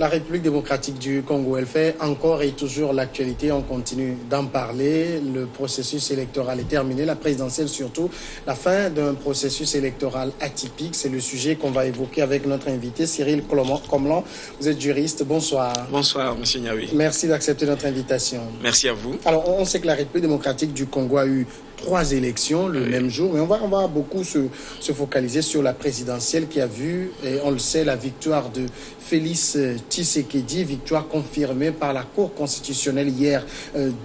La République démocratique du Congo, elle fait encore et toujours l'actualité. On continue d'en parler. Le processus électoral est terminé, la présidentielle surtout. La fin d'un processus électoral atypique, c'est le sujet qu'on va évoquer avec notre invité, Cyril Komlan. Vous êtes juriste. Bonsoir. Bonsoir, monsieur Niaoui. Merci d'accepter notre invitation. Merci à vous. Alors, on sait que la République démocratique du Congo a eu 3 élections le même jour, mais on va beaucoup se focaliser sur la présidentielle qui a vu, et on le sait, la victoire de Félix Tshisekedi, victoire confirmée par la Cour constitutionnelle hier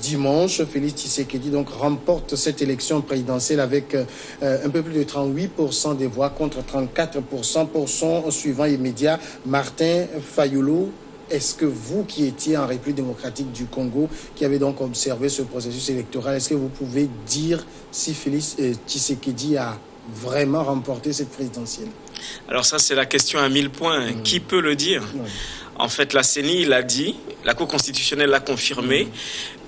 dimanche. Félix Tshisekedi donc remporte cette élection présidentielle avec un peu plus de 38% des voix contre 34% pour son suivant immédiat, Martin Fayulu. Est-ce que vous qui étiez en République démocratique du Congo, qui avez donc observé ce processus électoral, est-ce que vous pouvez dire si Félix Tshisekedi a vraiment remporté cette présidentielle? Alors ça, c'est la question à 1000 points. Qui peut le dire? En fait, la CENI l'a dit, la Cour constitutionnelle l'a confirmé.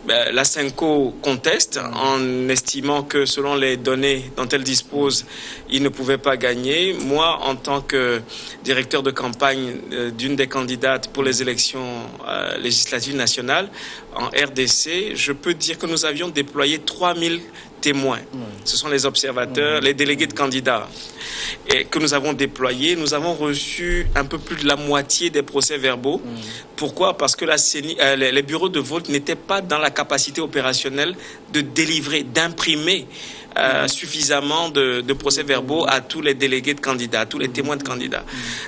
La CENCO conteste en estimant que selon les données dont elle dispose, il ne pouvait pas gagner. Moi, en tant que directeur de campagne d'une des candidates pour les élections législatives nationales en RDC, je peux dire que nous avions déployé 3000 témoins. Ce sont les observateurs, les délégués de candidats et que nous avons déployés. Nous avons reçu un peu plus de la moitié des procès-verbaux. Pourquoi? Parce que la CENI, les bureaux de vote n'étaient pas dans la capacité opérationnelle de délivrer, d'imprimer suffisamment de procès-verbaux à tous les délégués de candidats, à tous les témoins de candidats.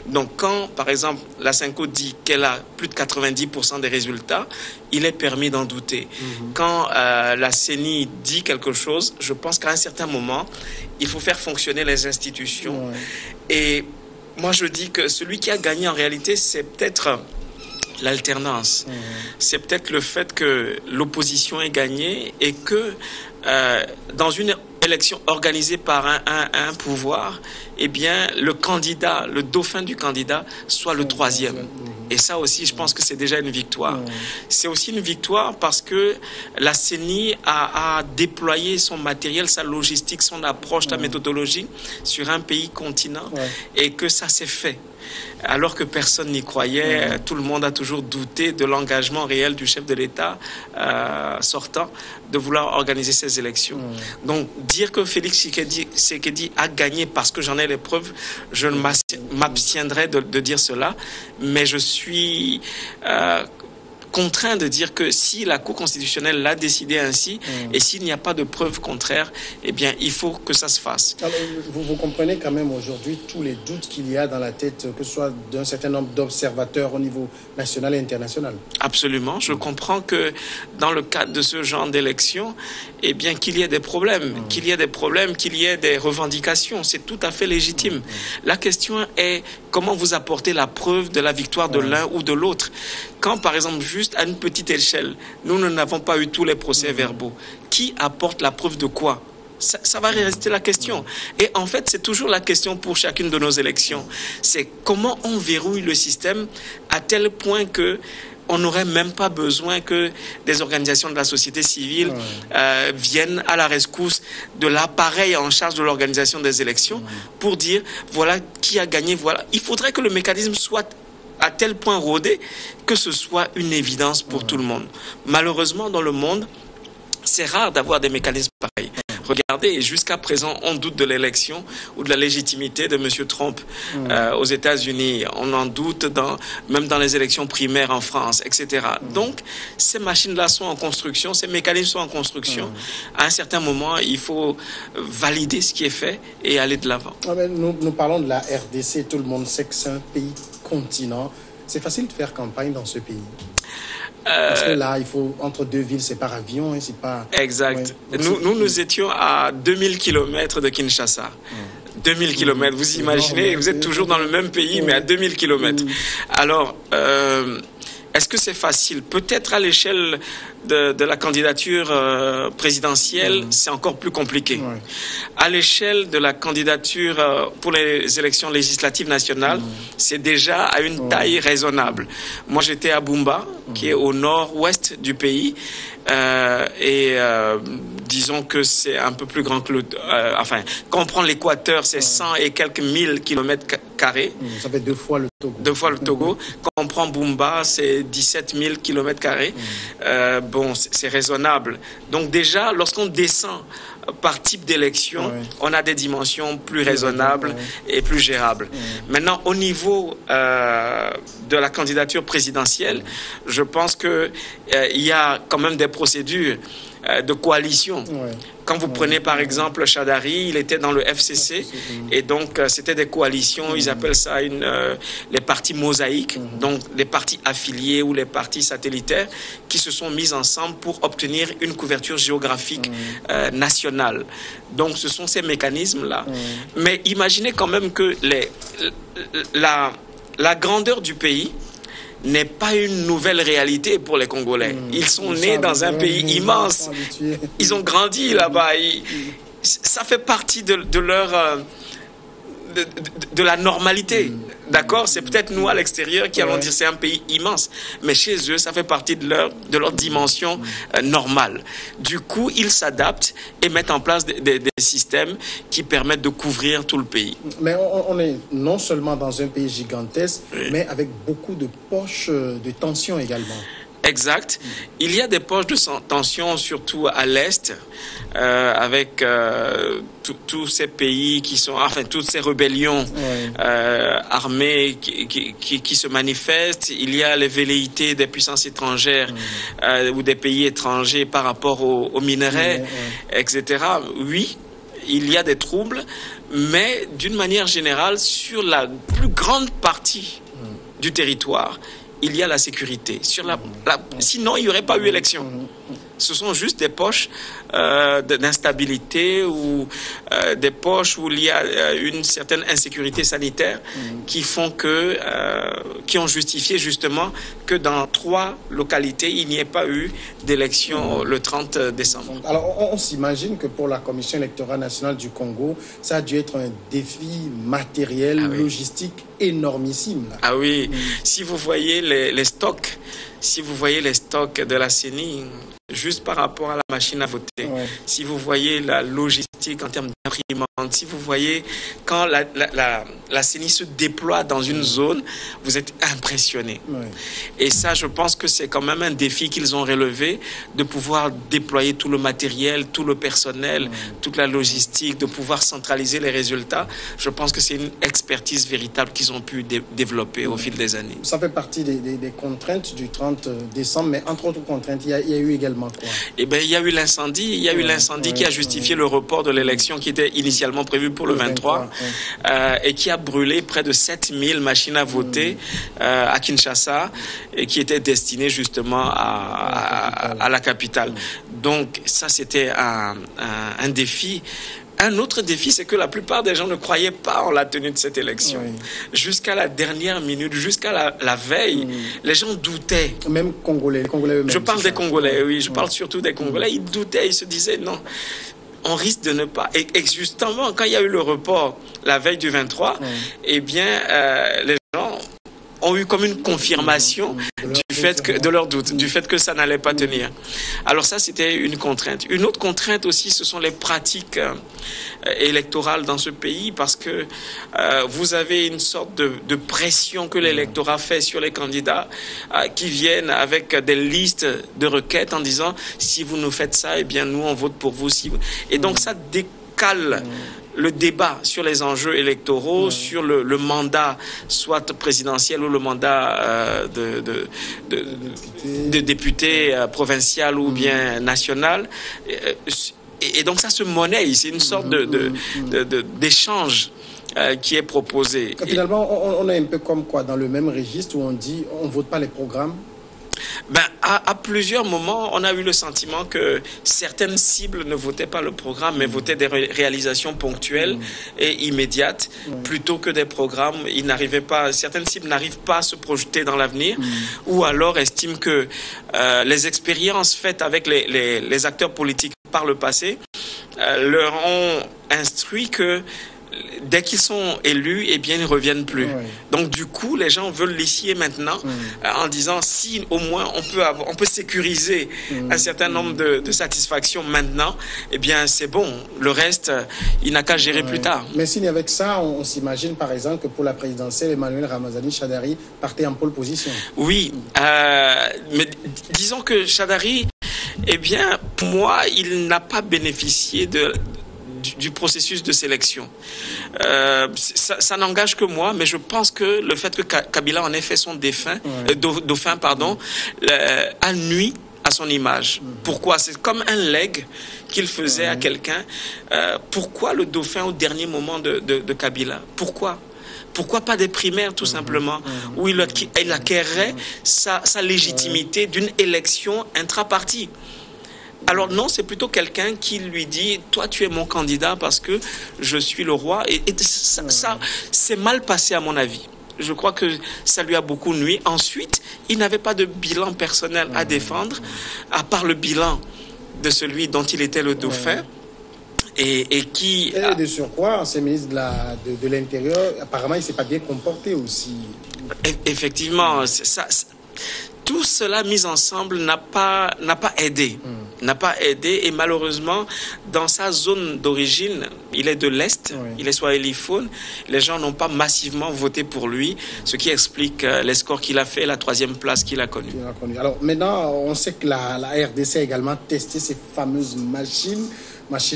Donc quand, par exemple, la CENCO dit qu'elle a plus de 90% des résultats, il est permis d'en douter. Quand la CENI dit quelque chose, je pense qu'à un certain moment, il faut faire fonctionner les institutions. Et moi, je dis que celui qui a gagné en réalité, c'est peut-être l'alternance. C'est peut-être le fait que l'opposition ait gagné et que dans une élection organisée par un pouvoir, eh bien, le candidat, le dauphin du candidat, soit le 3e. Et ça aussi, je pense que c'est déjà une victoire. C'est aussi une victoire parce que la CENI a déployé son matériel, sa logistique, son approche, sa méthodologie sur un pays continent et que ça s'est fait. Alors que personne n'y croyait, tout le monde a toujours douté de l'engagement réel du chef de l'État sortant de vouloir organiser ces élections. Donc, dire que Félix Tshisekedi a gagné parce que j'en ai les preuves, je m'abstiendrai de dire cela, mais je suis contraint de dire que si la Cour constitutionnelle l'a décidé ainsi, et s'il n'y a pas de preuves contraires, eh bien, il faut que ça se fasse. Alors, vous comprenez quand même aujourd'hui tous les doutes qu'il y a dans la tête, que ce soit d'un certain nombre d'observateurs au niveau national et international. Absolument. Je comprends que dans le cadre de ce genre d'élection, eh bien, qu'il y ait des problèmes, qu'il y ait des revendications. C'est tout à fait légitime. La question est comment vous apportez la preuve de la victoire de l'un ou de l'autre. Quand, par exemple, juste à une petite échelle, nous n'avons pas eu tous les procès-verbaux, qui apporte la preuve de quoi? Ça va rester la question. Et en fait, c'est toujours la question pour chacune de nos élections. C'est comment on verrouille le système à tel point que on n'aurait même pas besoin que des organisations de la société civile viennent à la rescousse de l'appareil en charge de l'organisation des élections pour dire voilà qui a gagné, voilà. Il faudrait que le mécanisme soit à tel point rodé que ce soit une évidence pour tout le monde. Malheureusement, dans le monde, c'est rare d'avoir des mécanismes pareils. Regardez, jusqu'à présent, on doute de l'élection ou de la légitimité de M. Trump aux États-Unis. On en doute même dans les élections primaires en France, etc. Donc, ces machines-là sont en construction, ces mécanismes sont en construction. À un certain moment, il faut valider ce qui est fait et aller de l'avant. Nous parlons de la RDC. Tout le monde sait que c'est un pays continent. C'est facile de faire campagne dans ce pays. Parce que là, il faut, entre deux villes, c'est par avion, et c'est pas... Exact. Ouais. Nous étions à 2000 km de Kinshasa. 2000 km, vous imaginez, vous êtes toujours dans le même pays, mais à 2000 km. Alors, est-ce que c'est facile? Peut-être à l'échelle de la candidature présidentielle, c'est encore plus compliqué. À l'échelle de la candidature pour les élections législatives nationales, c'est déjà à une taille raisonnable. Moi, j'étais à Bumba, qui est au nord-ouest du pays, et disons que c'est un peu plus grand que le... enfin, quand on prend l'Équateur, c'est 100 et quelques 1000 kilomètres carrés. Ça fait 2 fois le Togo. 2 fois le Togo. Quand on prend Bumba, c'est 17 000 kilomètres carrés. Bon, c'est raisonnable. Donc déjà, lorsqu'on descend par type d'élection, on a des dimensions plus raisonnables et plus gérables. Maintenant, au niveau de la candidature présidentielle, je pense que il y a quand même des procédures de coalition. Quand vous prenez par exemple Chadari, il était dans le FCC et donc c'était des coalitions, ils appellent ça les partis mosaïques, donc les partis affiliés ou les partis satellitaires qui se sont mis ensemble pour obtenir une couverture géographique nationale. Donc ce sont ces mécanismes-là. Mais imaginez quand même que la grandeur du pays n'est pas une nouvelle réalité pour les Congolais. Ils sont nés dans un pays immense. Ils ont grandi là-bas. Ça fait partie de leur... de la normalité. D'accord? C'est peut-être nous à l'extérieur qui allons dire c'est un pays immense. Mais chez eux, ça fait partie de leur dimension normale. Du coup, ils s'adaptent et mettent en place des systèmes qui permettent de couvrir tout le pays. Mais on est non seulement dans un pays gigantesque, mais avec beaucoup de poches de tension également. Exact. Il y a des poches de tension, surtout à l'Est, avec tous ces pays qui sont, enfin, toutes ces rébellions armées qui se manifestent. Il y a les velléités des puissances étrangères ou des pays étrangers par rapport aux minerais, etc. Oui, il y a des troubles, mais d'une manière générale, sur la plus grande partie du territoire, il y a la sécurité. Sinon, il n'y aurait pas eu élection. Ce sont juste des poches d'instabilité ou des poches où il y a une certaine insécurité sanitaire qui font qui ont justifié justement que dans 3 localités, il n'y ait pas eu d'élection le 30 décembre. Alors, on s'imagine que pour la Commission électorale nationale du Congo, ça a dû être un défi matériel, logistique énormissime. Là. Ah oui, si vous voyez les stocks, de la CENI, juste par rapport à la machine à voter, si vous voyez la logistique en termes d'imprimantes, si vous voyez quand la CENI se déploie dans une zone, vous êtes impressionné. Et ça, je pense que c'est quand même un défi qu'ils ont relevé, de pouvoir déployer tout le matériel, tout le personnel, toute la logistique, de pouvoir centraliser les résultats. Je pense que c'est une expertise véritable qu'ils ont pu développer au fil des années. Ça fait partie des contraintes du 30 décembre, mais entre autres contraintes, il y a eu également quoi? Eh bien, il y a eu l'incendie. Il y a eu l'incendie qui a justifié le report de l'élection qui était initialement prévue pour le 23 et qui a brûlé près de 7000 machines à voter à Kinshasa et qui étaient destinées justement à la capitale. Donc, ça, c'était un défi. Un autre défi, c'est que la plupart des gens ne croyaient pas en la tenue de cette élection. Jusqu'à la dernière minute, jusqu'à la veille, les gens doutaient. Même Congolais, les Congolais eux-mêmes. Je parle des Congolais, oui. Je parle surtout des Congolais. Ils doutaient, ils se disaient non, on risque de ne pas. Et justement, quand il y a eu le report la veille du 23, eh bien, les gens ont eu comme une confirmation de leur doute, du fait que ça n'allait pas tenir. Alors ça, c'était une contrainte. Une autre contrainte aussi, ce sont les pratiques électorales dans ce pays, parce que vous avez une sorte de pression que l'électorat fait sur les candidats qui viennent avec des listes de requêtes en disant si vous nous faites ça, eh bien nous on vote pour vous. Et donc ça décale le débat sur les enjeux électoraux, sur le mandat, soit présidentiel ou le mandat de député provincial ou bien national. Et donc ça se monnaie, c'est une sorte d'échange qui est proposé. Finalement, on est un peu comme quoi, dans le même registre où on dit on ne vote pas les programmes. Ben, à plusieurs moments, on a eu le sentiment que certaines cibles ne votaient pas le programme, mais votaient des réalisations ponctuelles et immédiates, plutôt que des programmes. Certaines cibles n'arrivent pas à se projeter dans l'avenir, ou alors estiment que les expériences faites avec les acteurs politiques par le passé leur ont instruit que dès qu'ils sont élus, eh bien, ils ne reviennent plus. Donc, du coup, les gens veulent les scier maintenant en disant si au moins on peut sécuriser un certain nombre de satisfactions maintenant, eh bien, c'est bon. Le reste, il n'a qu'à gérer plus tard. Mais si avec ça, on s'imagine par exemple que pour la présidentielle, Emmanuel Ramazani Shadary partait en pole position. Oui, mais disons que Shadary, eh bien, pour moi, il n'a pas bénéficié du processus de sélection. Ça n'engage que moi, mais je pense que le fait que Kabila en ait fait son dauphin, a nui à son image. Pourquoi? C'est comme un legs qu'il faisait à quelqu'un. Pourquoi le dauphin au dernier moment de Kabila? Pourquoi pas des primaires, tout simplement, où il acquerrait sa légitimité d'une élection intra-parti? Alors non, c'est plutôt quelqu'un qui lui dit « Toi, tu es mon candidat parce que je suis le roi. » Et ça c'est mal passé à mon avis. Je crois que ça lui a beaucoup nui. Ensuite, il n'avait pas de bilan personnel à défendre, à part le bilan de celui dont il était le dauphin. Et de surcroît, ancien ministre de l'Intérieur, apparemment, il ne s'est pas bien comporté aussi. Effectivement, tout cela mis ensemble n'a pas aidé. N'a pas aidé, et malheureusement, dans sa zone d'origine, il est de l'Est, il est swahiliphone, les gens n'ont pas massivement voté pour lui, ce qui explique les scores qu'il a fait, la 3e place qu'il a connue. Alors maintenant, on sait que la RDC a également testé ces fameuses machines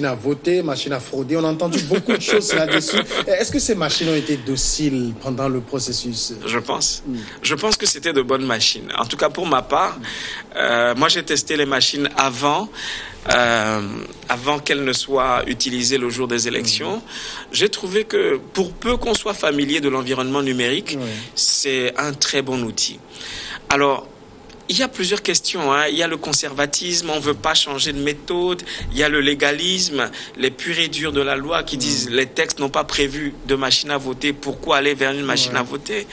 à voter, machines à frauder. On a entendu beaucoup de choses là-dessus. Est-ce que ces machines ont été dociles pendant le processus? Je pense. Je pense que c'était de bonnes machines. En tout cas, pour ma part, moi j'ai testé les machines avant qu'elles ne soient utilisées le jour des élections. J'ai trouvé que pour peu qu'on soit familier de l'environnement numérique, c'est un très bon outil. Alors, il y a plusieurs questions. Il y a le conservatisme, on ne veut pas changer de méthode. Il y a le légalisme, les purs et durs de la loi qui disent les textes n'ont pas prévu de machine à voter. Pourquoi aller vers une machine à voter?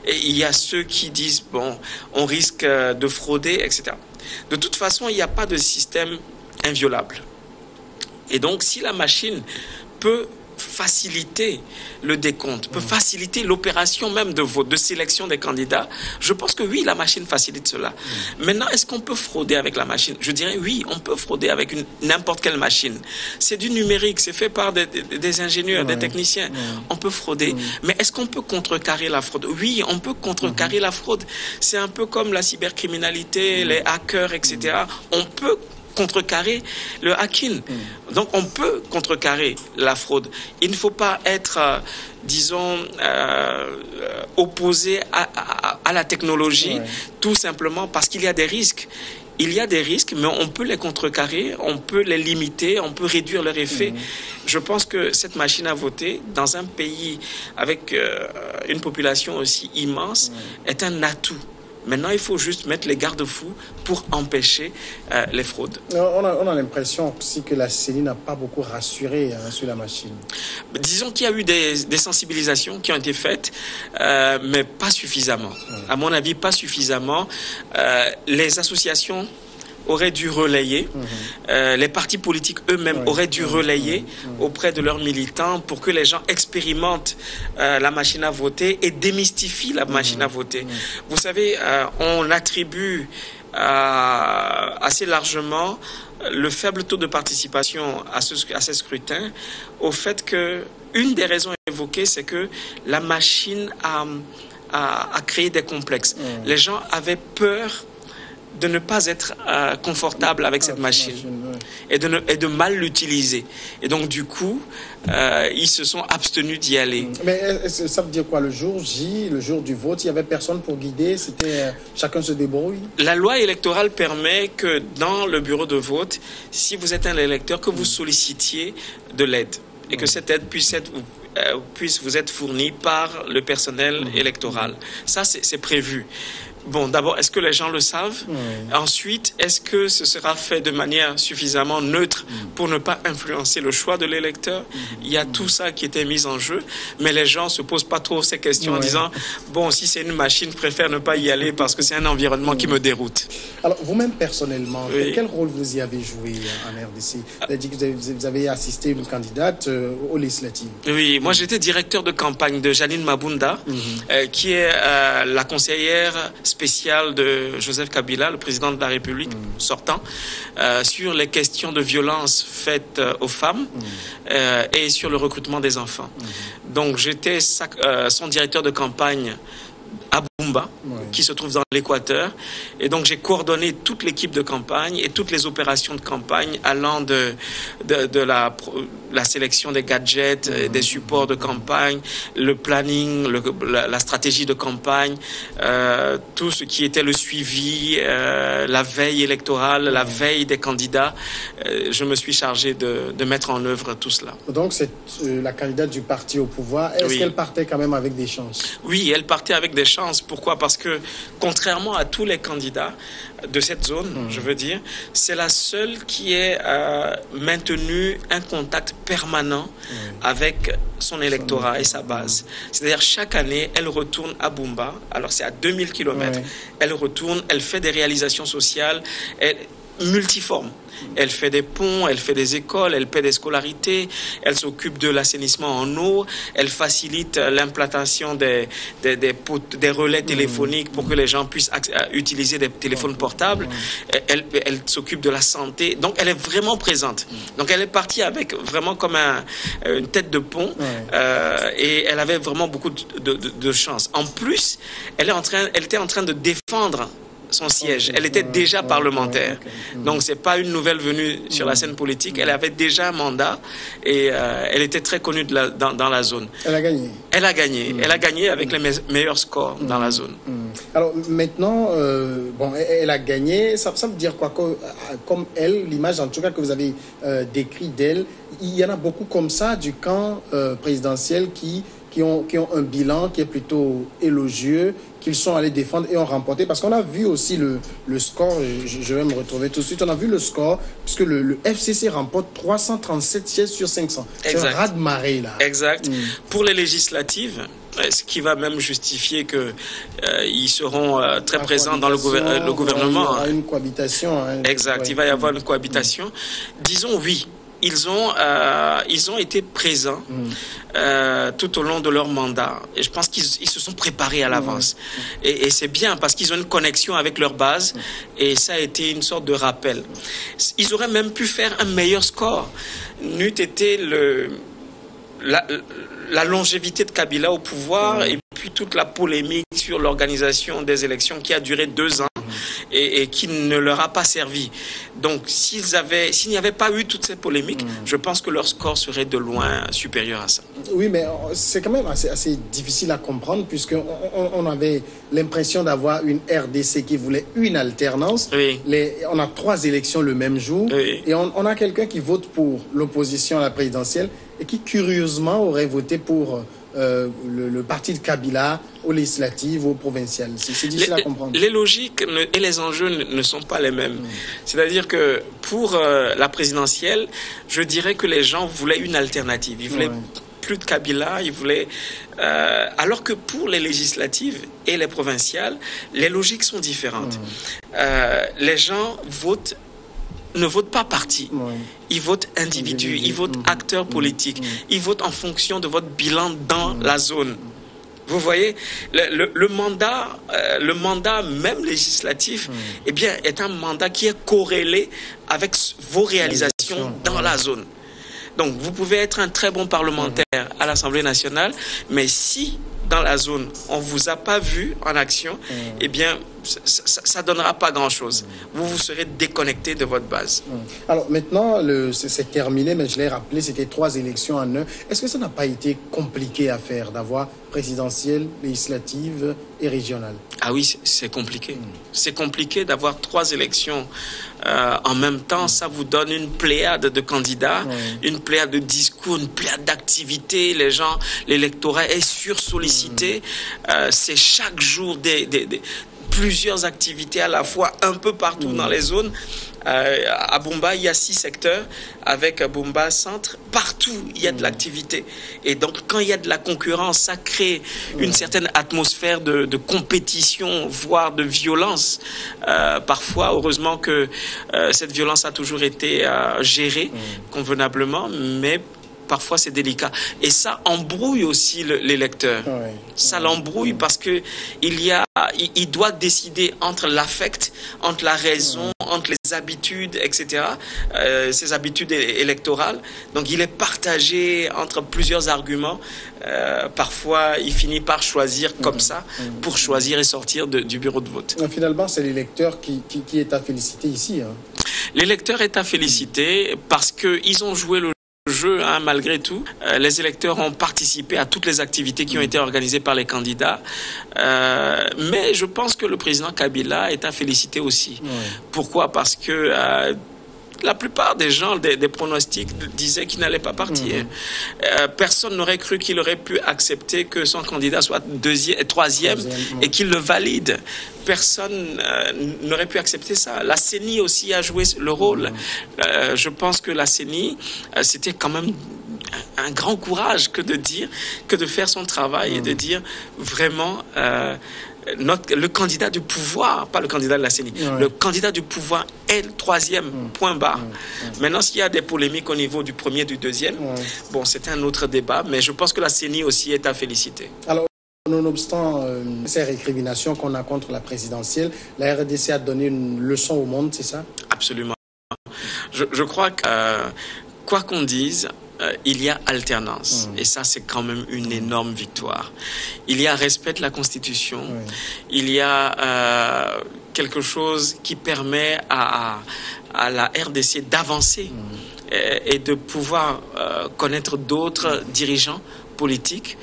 Et il y a ceux qui disent bon, on risque de frauder, etc. De toute façon, il n'y a pas de système inviolable. Et donc, si la machine peut faciliter le décompte, peut faciliter l'opération même de vote, de sélection des candidats, je pense que oui, la machine facilite cela. Maintenant, est-ce qu'on peut frauder avec la machine? Je dirais oui, on peut frauder avec n'importe quelle machine. C'est du numérique, c'est fait par des ingénieurs, des techniciens. On peut frauder. Mais est-ce qu'on peut contrecarrer la fraude? Oui, on peut contrecarrer la fraude. C'est un peu comme la cybercriminalité, les hackers, etc. On peut contrecarrer le hacking. Donc, on peut contrecarrer la fraude. Il ne faut pas être, disons, opposé à la technologie, tout simplement parce qu'il y a des risques. Il y a des risques, mais on peut les contrecarrer, on peut les limiter, on peut réduire leur effet. Je pense que cette machine à voter, dans un pays avec une population aussi immense, est un atout. Maintenant, il faut juste mettre les garde-fous pour empêcher les fraudes. On a l'impression aussi que la CENI n'a pas beaucoup rassuré sur la machine. Disons qu'il y a eu des sensibilisations qui ont été faites, mais pas suffisamment. À mon avis, pas suffisamment. Les associations auraient dû relayer, les partis politiques eux-mêmes auraient dû relayer auprès de leurs militants pour que les gens expérimentent la machine à voter et démystifient la machine à voter. Vous savez, on attribue assez largement le faible taux de participation à ces scrutins au fait que une des raisons évoquées, c'est que la machine a créé des complexes. Les gens avaient peur de ne pas être confortable avec cette machine et de mal l'utiliser. Et donc, du coup, ils se sont abstenus d'y aller. Mais ça veut dire quoi? Le jour J, le jour du vote, il n'y avait personne pour guider, c'était chacun se débrouille? La loi électorale permet que dans le bureau de vote, si vous êtes un électeur, que vous sollicitiez de l'aide et que cette aide puisse vous être fournie par le personnel électoral. Ça, c'est prévu. Bon, d'abord, est-ce que les gens le savent? Ensuite, est-ce que ce sera fait de manière suffisamment neutre pour ne pas influencer le choix de l'électeur? Il y a tout ça qui était mis en jeu, mais les gens se posent pas trop ces questions en disant, bon, si c'est une machine, je préfère ne pas y aller parce que c'est un environnement qui me déroute. Alors, vous-même, personnellement, quel rôle vous y avez joué en RDC? Vous avez dit que vous avez assisté une candidate aux législatives. Oui, moi, j'étais directeur de campagne de Janine Mabunda, qui est la conseillère spéciale de Joseph Kabila, le président de la République sortant, sur les questions de violence faites aux femmes et sur le recrutement des enfants. Donc, j'étais son directeur de campagne à Bumba, qui se trouve dans l'Équateur. Et donc, j'ai coordonné toute l'équipe de campagne et toutes les opérations de campagne allant de la sélection des gadgets, des supports de campagne, le planning, la stratégie de campagne, tout ce qui était le suivi, la veille électorale, la veille des candidats. Je me suis chargé de mettre en œuvre tout cela. Donc, c'est la candidate du parti au pouvoir. Est-ce qu'elle partait quand même avec des chances? Oui, elle partait avec des chances. Pourquoi? Parce que, contrairement à tous les candidats de cette zone, je veux dire, c'est la seule qui ait maintenu un contact permanent avec son électorat et sa base. C'est-à-dire, chaque année, elle retourne à Bumba. Alors, c'est à 2000 km. Elle retourne, elle fait des réalisations sociales multiformes. Elle fait des ponts, elle fait des écoles, elle paie des scolarités, elle s'occupe de l'assainissement en eau, elle facilite l'implantation des relais téléphoniques pour que les gens puissent utiliser des téléphones portables. Elle s'occupe de la santé. Donc, elle est vraiment présente. Donc, elle est partie avec vraiment comme une tête de pont et elle avait vraiment beaucoup de chance. En plus, elle était en train de défendre son siège. Elle était déjà parlementaire. Donc, c'est pas une nouvelle venue sur la scène politique. Elle avait déjà un mandat et elle était très connue dans la zone. Elle a gagné. Elle a gagné. Elle a gagné avec les meilleurs scores dans la zone. Alors, maintenant, bon, elle a gagné. Ça veut dire quoi? Comme elle, l'image en tout cas que vous avez décrit d'elle, il y en a beaucoup comme ça du camp présidentiel qui ont un bilan qui est plutôt élogieux, qu'ils sont allés défendre et ont remporté. Parce qu'on a vu aussi le score, je vais me retrouver tout de suite, on a vu le score, puisque le FCC remporte 337 sièges sur 500. C'est un raz-de-marée, là. Exact. Pour les législatives, ce qui va même justifier qu'ils seront très présents dans le gouvernement. Il y aura une cohabitation. Exact, il va y avoir une cohabitation. Disons oui. Ils ont été présents tout au long de leur mandat. Et je pense qu'ils se sont préparés à l'avance. Et c'est bien parce qu'ils ont une connexion avec leur base. Et ça a été une sorte de rappel. Ils auraient même pu faire un meilleur score. N'eût été la longévité de Kabila au pouvoir et puis toute la polémique sur l'organisation des élections qui a duré 2 ans. Et qui ne leur a pas servi. Donc, s'il n'y avait pas eu toutes ces polémiques, je pense que leur score serait de loin supérieur à ça. Oui, mais c'est quand même assez difficile à comprendre puisqu'on avait l'impression d'avoir une RDC qui voulait une alternance. On a 3 élections le même jour et on a quelqu'un qui vote pour l'opposition à la présidentielle et qui, curieusement, aurait voté pour le parti de Kabila aux législatives, aux provinciales. C'est difficile à comprendre. Les logiques et les enjeux ne sont pas les mêmes. C'est-à-dire que pour la présidentielle, je dirais que les gens voulaient une alternative. Ils voulaient plus de Kabila, ils voulaient... alors que pour les législatives et les provinciales, les logiques sont différentes. Les gens ne votent pas parti. Ils votent individu, ils votent acteur politique. Ils votent en fonction de votre bilan dans la zone. Vous voyez, le mandat même législatif, eh bien, est un mandat qui est corrélé avec vos réalisations dans la zone. Donc, vous pouvez être un très bon parlementaire à l'Assemblée nationale, mais si dans la zone, on ne vous a pas vu en action, eh bien, ça ne donnera pas grand-chose. Vous serez déconnecté de votre base. Alors maintenant, c'est terminé, mais je l'ai rappelé, c'était 3 élections en 1. Est-ce que ça n'a pas été compliqué à faire, d'avoir présidentielle, législative et régionale? Ah oui, c'est compliqué. C'est compliqué d'avoir 3 élections en même temps. Ça vous donne une pléiade de candidats, une pléiade de discours, une pléiade d'activités. Les gens, l'électorat est sursollicité. C'est chaque jour plusieurs activités à la fois, un peu partout dans les zones. À Bumba, il y a 6 secteurs, avec Bumba Centre, partout il y a de l'activité. Et donc quand il y a de la concurrence, ça crée une certaine atmosphère de compétition, voire de violence. Parfois, heureusement que cette violence a toujours été gérée convenablement, mais parfois c'est délicat. Et ça embrouille aussi l'électeur. Ça l'embrouille parce que il doit décider entre l'affect, entre la raison, entre les habitudes, etc. Ses habitudes électorales. Donc il est partagé entre plusieurs arguments. Parfois il finit par choisir comme ça pour choisir et sortir du bureau de vote. Finalement, c'est l'électeur qui est à féliciter ici. L'électeur est à féliciter parce qu'ils ont joué le jeu, malgré tout. Les électeurs ont participé à toutes les activités qui ont été organisées par les candidats. Mais je pense que le président Kabila est à féliciter aussi. Pourquoi? Parce que la plupart des gens, des pronostics disaient qu'il n'allait pas partir. Personne n'aurait cru qu'il aurait pu accepter que son candidat soit troisième et qu'il le valide. Personne n'aurait pu accepter ça. La CENI aussi a joué le rôle. Je pense que la CENI, c'était quand même un grand courage que de faire son travail et de dire vraiment... le candidat du pouvoir, pas le candidat de la CENI, le candidat du pouvoir est le troisième, point barre. Maintenant, s'il y a des polémiques au niveau du premier, du deuxième, bon, c'est un autre débat, mais je pense que la CENI aussi est à féliciter. Alors, nonobstant ces récriminations qu'on a contre la présidentielle, la RDC a donné une leçon au monde, c'est ça? Absolument. Je crois que, quoi qu'on dise, il y a alternance. Et ça, c'est quand même une énorme victoire. Il y a respect de la Constitution. Il y a quelque chose qui permet à la RDC d'avancer et de pouvoir connaître d'autres dirigeants politiques.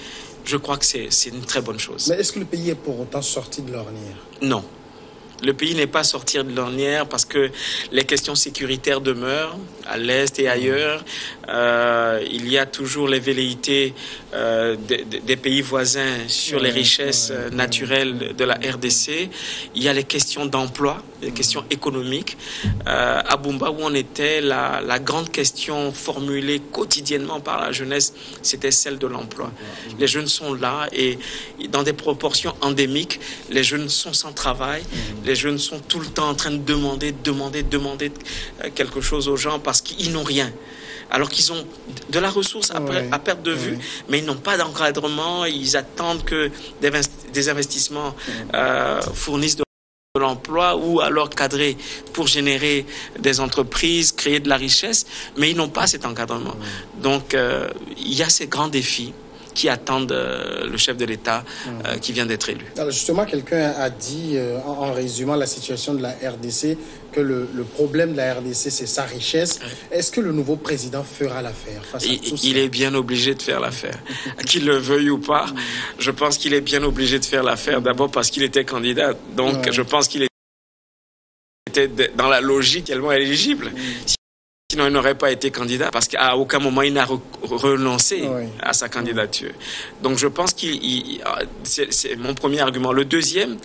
Je crois que c'est une très bonne chose. Mais est-ce que le pays est pour autant sorti de l'ornière? Non. Le pays n'est pas sorti de l'ornière parce que les questions sécuritaires demeurent à l'Est et ailleurs. Il y a toujours les velléités des pays voisins sur les richesses naturelles de la RDC. Il y a les questions d'emploi, les questions économiques. À Bumba, où on était, la grande question formulée quotidiennement par la jeunesse, c'était celle de l'emploi. Les jeunes sont là et dans des proportions endémiques, les jeunes sont sans travail. Les jeunes sont tout le temps en train de demander quelque chose aux gens parce qu'ils n'ont rien. Alors qu'ils ont de la ressource à perte de vue, mais ils n'ont pas d'encadrement. Ils attendent que des investissements fournissent de l'emploi ou alors cadrer pour générer des entreprises, créer de la richesse, mais ils n'ont pas cet encadrement. Donc, il y a ces grands défis qui attendent le chef de l'État qui vient d'être élu. Alors justement, quelqu'un a dit, en résumant la situation de la RDC, que le problème de la RDC, c'est sa richesse. Est-ce que le nouveau président fera l'affaire face à tout ça? Il est bien obligé de faire l'affaire. Qu'il le veuille ou pas, je pense qu'il est bien obligé de faire l'affaire. D'abord parce qu'il était candidat. Donc, je pense qu'il était dans la logique tellement éligible. Sinon, il n'aurait pas été candidat parce qu'à aucun moment, il n'a renoncé à sa candidature. Donc, je pense c'est mon premier argument. Le deuxième,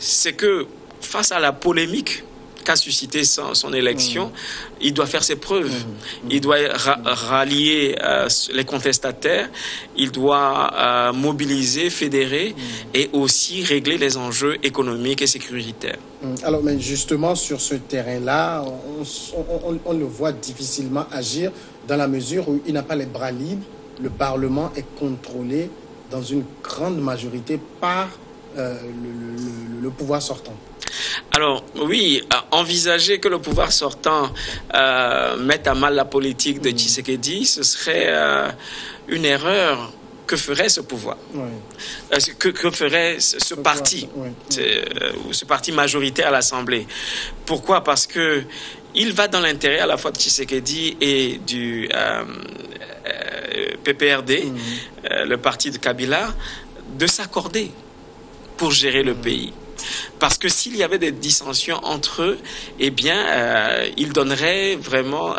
c'est que face à la polémique qu'a suscité son élection, il doit faire ses preuves. Il doit rallier les contestataires, il doit mobiliser, fédérer et aussi régler les enjeux économiques et sécuritaires. Alors, mais justement, sur ce terrain-là, on le voit difficilement agir dans la mesure où il n'a pas les bras libres. Le Parlement est contrôlé dans une grande majorité par le pouvoir sortant. Alors, oui, envisager que le pouvoir sortant mette à mal la politique de Tshisekedi, ce serait une erreur. Que ferait ce pouvoir? Que ferait ce parti, ce parti majoritaire à l'Assemblée? Pourquoi? Parce que il va dans l'intérêt à la fois de Tshisekedi et du PPRD, le parti de Kabila, de s'accorder pour gérer le pays. Parce que s'il y avait des dissensions entre eux, eh bien, ils donneraient vraiment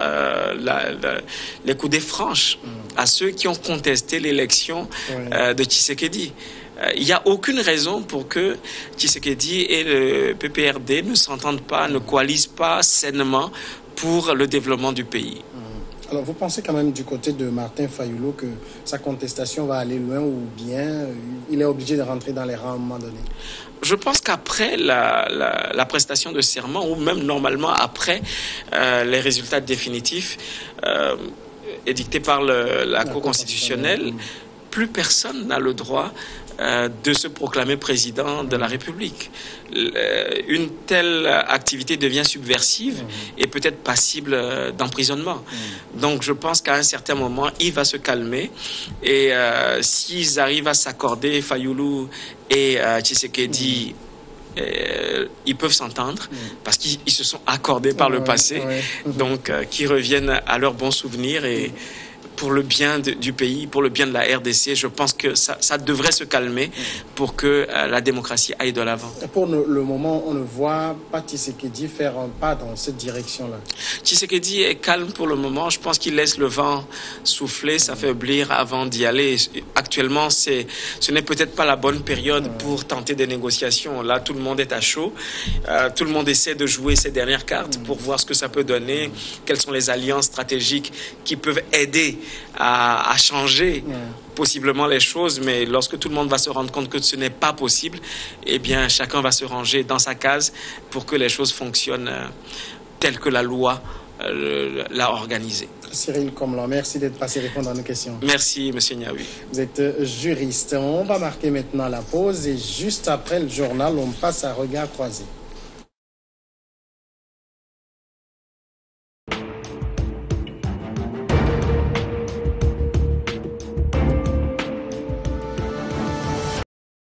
les coudées franches à ceux qui ont contesté l'élection de Tshisekedi. il n'y a aucune raison pour que Tshisekedi et le PPRD ne s'entendent pas, ne coalisent pas sainement pour le développement du pays. Alors, vous pensez quand même du côté de Martin Fayulu que sa contestation va aller loin ou bien il est obligé de rentrer dans les rangs à un moment donné? Je pense qu'après la prestation de serment, ou même normalement après les résultats définitifs édictés par la Cour constitutionnelle, plus personne n'a le droit de se proclamer président de la République. Une telle activité devient subversive et peut-être passible d'emprisonnement. Donc je pense qu'à un certain moment, il va se calmer et s'ils arrivent à s'accorder, Fayulu et Tshisekedi, ils peuvent s'entendre parce qu'ils se sont accordés par le passé, donc qu'ils reviennent à leurs bons souvenirs et pour le bien du pays, pour le bien de la RDC, je pense que ça devrait se calmer pour que la démocratie aille de l'avant. Pour le moment, on ne voit pas Tshisekedi faire un pas dans cette direction-là. Tshisekedi est calme pour le moment. Je pense qu'il laisse le vent souffler, s'affaiblir avant d'y aller. Actuellement, ce n'est peut-être pas la bonne période pour tenter des négociations. Là, tout le monde est à chaud. Tout le monde essaie de jouer ses dernières cartes pour voir ce que ça peut donner, quelles sont les alliances stratégiques qui peuvent aider à changer possiblement les choses, mais lorsque tout le monde va se rendre compte que ce n'est pas possible, eh bien chacun va se ranger dans sa case pour que les choses fonctionnent telles que la loi l'a organisé. Cyril Komlan, merci d'être passé répondre à nos questions. Merci, M. Niaoui. Vous êtes juriste. On va marquer maintenant la pause et juste après le journal, on passe à Regard Croisé.